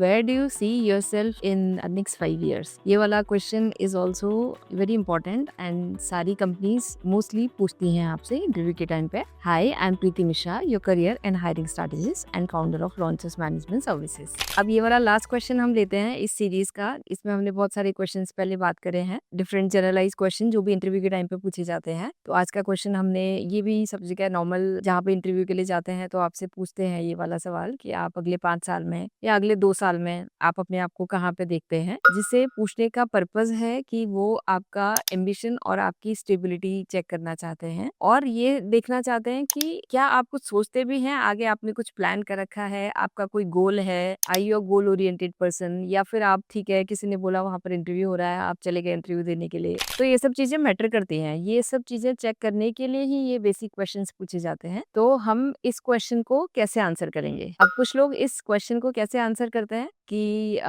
Where do you see yourself in next 5 years? ये वाला question is also very important and सारी companies mostly पूछती हैं आपसे इंटरव्यू के टाइम पे। Hi, I am Preeti Mishra, your career and hiring strategist and founder of launches management services. अब ये वाला लास्ट क्वेश्चन हम लेते हैं इस सीरीज का। इसमें हमने बहुत सारे क्वेश्चन पहले बात करे हैं, डिफरेंट जनरलाइज क्वेश्चन जो भी इंटरव्यू के टाइम पे पूछे जाते हैं। तो आज का क्वेश्चन हमने ये भी सब जगह नॉर्मल जहाँ पे इंटरव्यू के लिए जाते हैं तो आपसे पूछते हैं ये वाला सवाल कि आप अगले 5 साल में या अगले 2 साल में आप अपने आप को कहाँ पे देखते हैं, जिसे पूछने का पर्पस है कि वो आपका एम्बिशन और आपकी स्टेबिलिटी चेक करना चाहते हैं और ये देखना चाहते हैं कि क्या आप कुछ सोचते भी हैं, आगे आपने कुछ प्लान कर रखा है, आपका कोई गोल है, आई यू गोल ओरिएंटेड पर्सन, या फिर आप ठीक है किसी ने बोला वहां पर इंटरव्यू हो रहा है आप चले गए इंटरव्यू देने के लिए। तो ये सब चीजें मैटर करती हैं। ये सब चीजें चेक करने के लिए ही ये बेसिक क्वेश्चंस पूछे जाते हैं। तो हम इस क्वेश्चन को कैसे आंसर करेंगे? अब कुछ लोग इस क्वेश्चन को कैसे आंसर करते हैं कि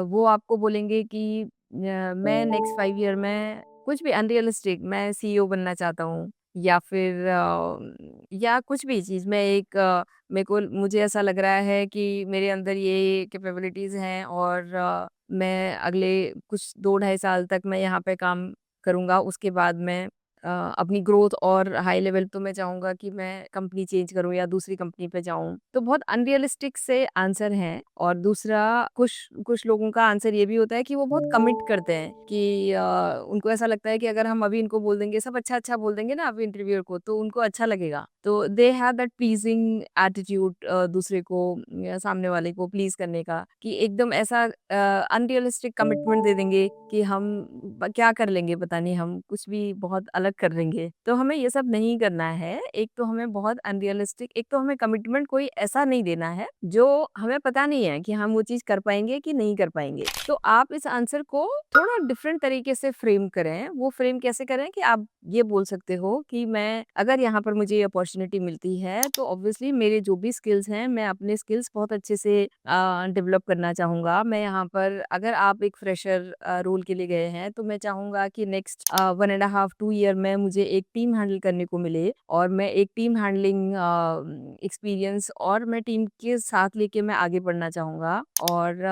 वो आपको बोलेंगे कि मैं नेक्स्ट 5 ईयर में कुछ भी अनरियलिस्टिक, मैं सीईओ बनना चाहता हूँ, या फिर या कुछ भी चीज में एक मेरे को मुझे ऐसा लग रहा है कि मेरे अंदर ये कैपेबिलिटीज हैं और मैं अगले कुछ 2-2.5 साल तक मैं यहाँ पे काम करूँगा। उसके बाद मैं अपनी ग्रोथ और हाई लेवल तो मैं चाहूंगा कि मैं कंपनी चेंज करूं या दूसरी कंपनी पे जाऊं। तो बहुत अनरियलिस्टिक से आंसर हैं। और दूसरा, कुछ कुछ लोगों का आंसर ये भी होता है कि वो बहुत कमिट करते हैं कि उनको ऐसा लगता है कि अगर हम अभी इनको बोल देंगे, सब अच्छा अच्छा बोल देंगे ना अभी इंटरव्यूअर को, तो उनको अच्छा लगेगा। तो they have that pleasing attitude, दूसरे को या सामने वाले को प्लीज करने का, कि एकदम ऐसा अनरियलिस्टिक कमिटमेंट दे देंगे कि हम क्या कर लेंगे पता नहीं, हम कुछ भी बहुत अलग कर लेंगे। तो हमें ये सब नहीं करना है। एक तो हमें बहुत अनरियलिस्टिक, एक तो हमें कमिटमेंट कोई ऐसा नहीं देना है जो हमें पता नहीं है कि हम वो चीज कर पाएंगे कि नहीं कर पाएंगे। तो आप इस आंसर को थोड़ा डिफरेंट तरीके से फ्रेम करें। वो फ्रेम कैसे करें कि आप ये बोल सकते हो कि मैं अगर यहाँ पर मुझे ये अपॉर्चुनिटी मिलती है तो ऑब्वियसली मेरे जो भी स्किल्स हैं, मैं अपने स्किल्स बहुत अच्छे से डेवलप करना चाहूंगा। मैं यहाँ पर, अगर आप एक फ्रेशर रोल के लिए गए हैं तो मैं चाहूंगा कि नेक्स्ट 1.5-2 ईयर में मुझे एक टीम हैंडल करने को मिले और मैं एक टीम हैंडलिंग एक्सपीरियंस और मैं टीम के साथ लेके मैं आगे बढ़ना चाहूंगा। और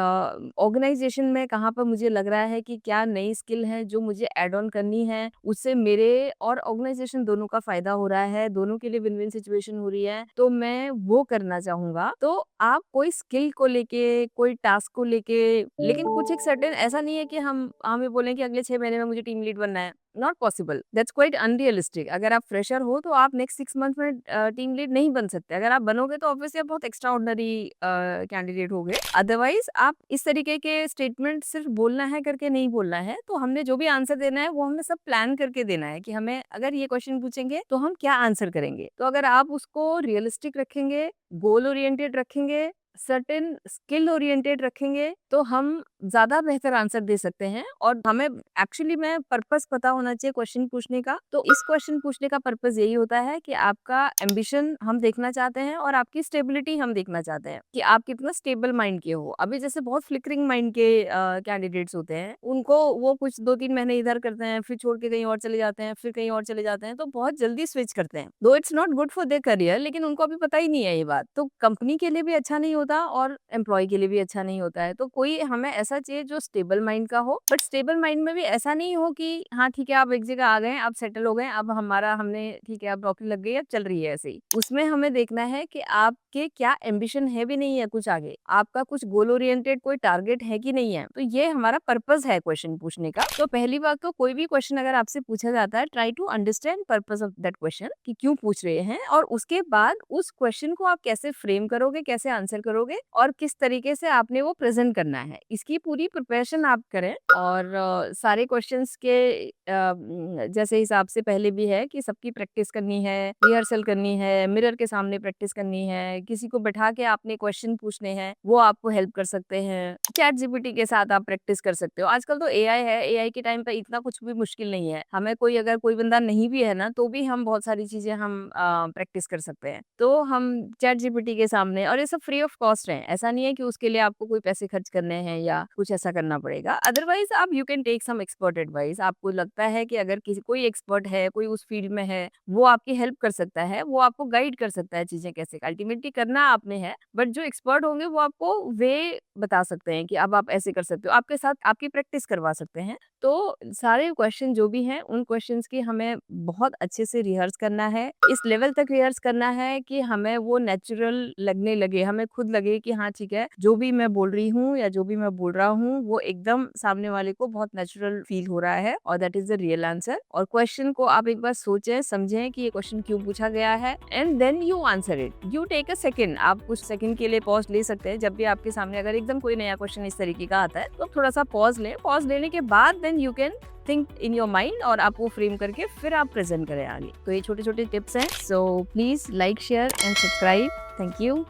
ऑर्गेनाइजेशन में कहाँ पर मुझे लग रहा है कि क्या नई स्किल है जो मुझे एड ऑन करनी है, उससे मेरे और ऑर्गेनाइजेशन दोनों का फायदा हो रहा है, दोनों के लिए विन विन सिचुएशन हो रही है, तो मैं वो करना चाहूंगा। तो आप कोई स्किल को लेके, कोई टास्क को लेके, लेकिन कुछ एक सर्टेन, ऐसा नहीं है कि हम हमें बोलें कि अगले 6 महीने में मुझे टीम लीड बनना है। Not possible, that's quite unrealistic. अगर आप फ्रेशर हो तो आप नेक्स्ट 6 मंथ में टीम लीड नहीं बन सकते। अगर आप बनोगे तो ऑब्वियसली आप बहुत एक्स्ट्रा ऑर्डिनरी कैंडिडेट हो गए। अदरवाइज आप इस तरीके के स्टेटमेंट सिर्फ बोलना है करके नहीं बोलना है। तो हमने जो भी आंसर देना है वो हमने सब प्लान करके देना है कि हमें अगर ये क्वेश्चन पूछेंगे तो हम क्या आंसर करेंगे। तो अगर आप उसको रियलिस्टिक रखेंगे, गोल ओरिएंटेड रखेंगे, सर्टेन स्किल ओरिएंटेड रखेंगे, तो हम ज्यादा बेहतर आंसर दे सकते हैं। और हमें एक्चुअली में पर्पस पता होना चाहिए क्वेश्चन पूछने का। तो इस क्वेश्चन पूछने का पर्पस यही होता है कि आपका एम्बिशन हम देखना चाहते हैं और आपकी स्टेबिलिटी हम देखना चाहते हैं कि आप कितना स्टेबल माइंड के हो। अभी जैसे बहुत फ्लिकरिंग माइंड के कैंडिडेट्स होते हैं, उनको वो कुछ 2-3 महीने इधर करते हैं, फिर छोड़ के कहीं और चले जाते हैं, फिर कहीं और चले जाते हैं, तो बहुत जल्दी स्विच करते हैं। दो it's not good for their career, लेकिन उनको अभी पता ही नहीं है ये बात। तो कंपनी के लिए भी अच्छा नहीं होता और एम्प्लॉय के लिए भी अच्छा नहीं होता है। तो कोई हमें ऐसा चाहिए जो स्टेबल माइंड का हो, बट स्टेबल माइंड में भी ऐसा नहीं हो कि हाँ ठीक है आप एक जगह आ गए, आप सेटल हो गए, अब हमारा हमने ठीक है अब नौकरी लग गई, अब चल रही है ऐसे ही। उसमें हमें देखना है कि आपके क्या एम्बिशन है भी नहीं है कुछ आगे, आपका कुछ गोल ओरिएंटेड कोई टारगेट है कि नहीं है। तो ये हमारा पर्पस है क्वेश्चन पूछने का। तो पहली बात तो कोई भी क्वेश्चन अगर आपसे पूछा जाता है, try to understand purpose of that question कि क्यों पूछ रहे हैं, और उसके बाद उस क्वेश्चन को आप कैसे फ्रेम करोगे, कैसे आंसर करोगे और किस तरीके से आपने वो प्रेजेंट करना है, इसकी पूरी प्रिपरेशन आप करें। और सारे क्वेश्चंस के जैसे हिसाब से पहले भी है कि सबकी प्रैक्टिस करनी है, रिहर्सल करनी है, मिरर के सामने प्रैक्टिस करनी है, किसी को बैठा के आपने क्वेश्चन पूछने हैं, वो आपको हेल्प कर सकते हैं। चैट जीपीटी के साथ आप प्रैक्टिस कर सकते हो। आजकल तो एआई है, एआई के टाइम पे इतना कुछ भी मुश्किल नहीं है। हमें कोई अगर कोई बंदा नहीं भी है ना, तो भी हम बहुत सारी चीजें हम प्रैक्टिस कर सकते हैं। तो हम चैट जीपीटी के सामने, और ये सब फ्री ऑफ कॉस्ट है, ऐसा नहीं है कि उसके लिए आपको कोई पैसे खर्च करने हैं या कुछ ऐसा करना पड़ेगा। अदरवाइज आप you can take some expert advice. आपको लगता है कि अगर किसी कोई एक्सपर्ट है, कोई उस फील्ड में है, वो आपकी हेल्प कर सकता है, वो आपको गाइड कर सकता है चीजें कैसे, अल्टीमेटली करना आपने है, बट जो एक्सपर्ट होंगे वो आपको वे बता सकते हैं कि अब आप ऐसे कर सकते हो, आपके साथ आपकी प्रैक्टिस करवा सकते हैं। तो सारे क्वेश्चन जो भी हैं उन क्वेश्चंस की हमें बहुत अच्छे से रिहर्स करना है, इस लेवल तक रिहर्स करना है कि हमें वो नेचुरल लगने लगे, हमें खुद लगे कि हाँ ठीक है, जो भी मैं बोल रही हूँ या जो भी मैं बोल रहा हूँ वो एकदम सामने वाले को बहुत नेचुरल फील हो रहा है और that is the real answer. और क्वेश्चन को आप एक बार सोचें, समझें कि ये क्वेश्चन क्यों पूछा गया है, and then you answer it. You take a second, आप कुछ सेकंड के लिए पॉज ले सकते हैं। जब भी आपके सामने अगर एकदम कोई नया क्वेश्चन इस तरीके का आता है तो थोड़ा सा पॉज लें। पॉज लेने के बाद then you can think in your mind और आप वो फ्रेम करके फिर आप प्रेजेंट करें आगे। तो ये छोटे छोटे टिप्स हैं। So please like, share and subscribe. Thank you.